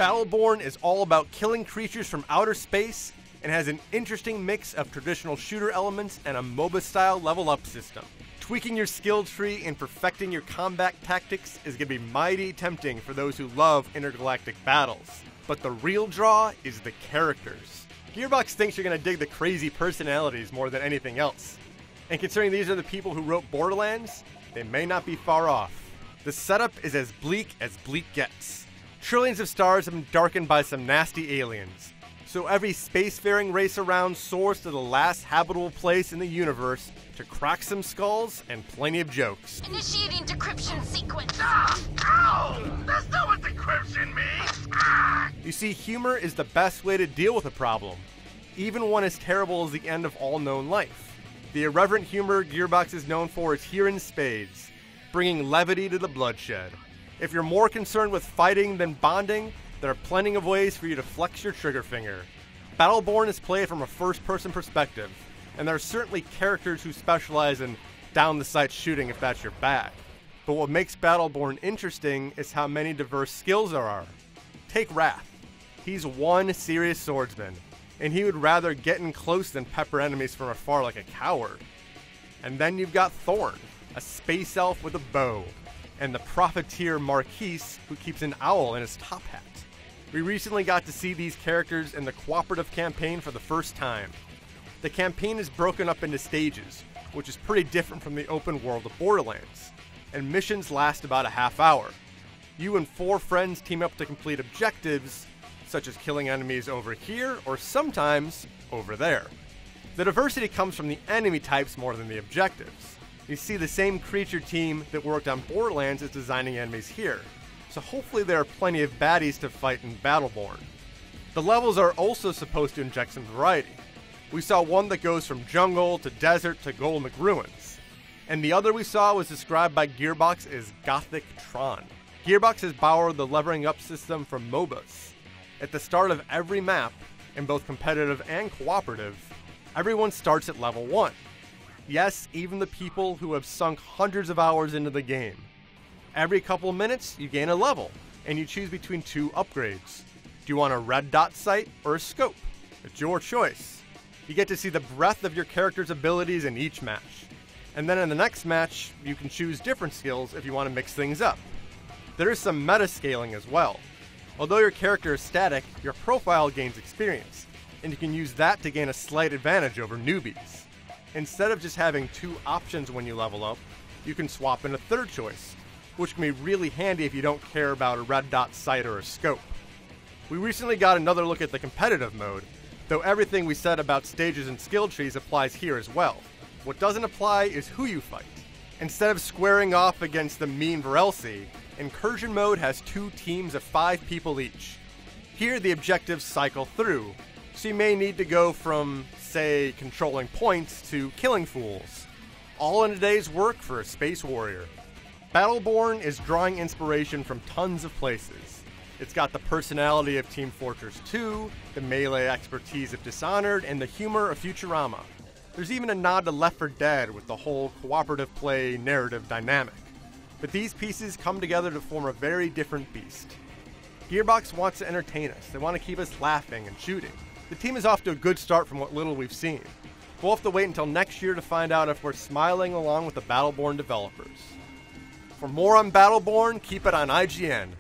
Battleborn is all about killing creatures from outer space and has an interesting mix of traditional shooter elements and a MOBA-style level-up system. Tweaking your skill tree and perfecting your combat tactics is going to be mighty tempting for those who love intergalactic battles. But the real draw is the characters. Gearbox thinks you're going to dig the crazy personalities more than anything else. And considering these are the people who wrote Borderlands, they may not be far off. The setup is as bleak gets. Trillions of stars have been darkened by some nasty aliens. So every spacefaring race around soars to the last habitable place in the universe to crack some skulls and plenty of jokes. Initiating decryption sequence. Ow! That's not what decryption means! Ah! You see, humor is the best way to deal with a problem, even one as terrible as the end of all known life. The irreverent humor Gearbox is known for is here in spades, bringing levity to the bloodshed. If you're more concerned with fighting than bonding, there are plenty of ways for you to flex your trigger finger. Battleborn is played from a first-person perspective, and there are certainly characters who specialize in down-the-sight shooting if that's your bag. But what makes Battleborn interesting is how many diverse skills there are. Take Wrath. He's one serious swordsman, and he would rather get in close than pepper enemies from afar like a coward. And then you've got Thorn, a space elf with a bow, and the profiteer Marquise, who keeps an owl in his top hat. We recently got to see these characters in the cooperative campaign for the first time. The campaign is broken up into stages, which is pretty different from the open world of Borderlands, and missions last about a half hour. You and 4 friends team up to complete objectives, such as killing enemies over here or sometimes over there. The diversity comes from the enemy types more than the objectives. You see, the same creature team that worked on Borderlands is designing enemies here, so hopefully there are plenty of baddies to fight in Battleborn. The levels are also supposed to inject some variety. We saw one that goes from jungle to desert to Golden Ruins, and the other we saw was described by Gearbox as Gothic Tron. Gearbox has borrowed the leveling up system from MOBAs. At the start of every map, in both competitive and cooperative, everyone starts at level 1. Yes, even the people who have sunk hundreds of hours into the game. Every couple of minutes, you gain a level, and you choose between 2 upgrades. Do you want a red dot sight or a scope? It's your choice. You get to see the breadth of your character's abilities in each match. And then in the next match, you can choose different skills if you want to mix things up. There is some meta scaling as well. Although your character is static, your profile gains experience, and you can use that to gain a slight advantage over newbies. Instead of just having 2 options when you level up, you can swap in a third choice, which can be really handy if you don't care about a red dot sight or a scope. We recently got another look at the competitive mode, though everything we said about stages and skill trees applies here as well. What doesn't apply is who you fight. Instead of squaring off against the mean Varelsi, Incursion mode has 2 teams of 5 people each. Here the objectives cycle through, so you may need to go from, say, controlling points to killing fools, all in a day's work for a space warrior. Battleborn is drawing inspiration from tons of places. It's got the personality of Team Fortress 2, the melee expertise of Dishonored, and the humor of Futurama. There's even a nod to Left 4 Dead with the whole cooperative play narrative dynamic. But these pieces come together to form a very different beast. Gearbox wants to entertain us. They want to keep us laughing and shooting. The team is off to a good start from what little we've seen. We'll have to wait until next year to find out if we're smiling along with the Battleborn developers. For more on Battleborn, keep it on IGN.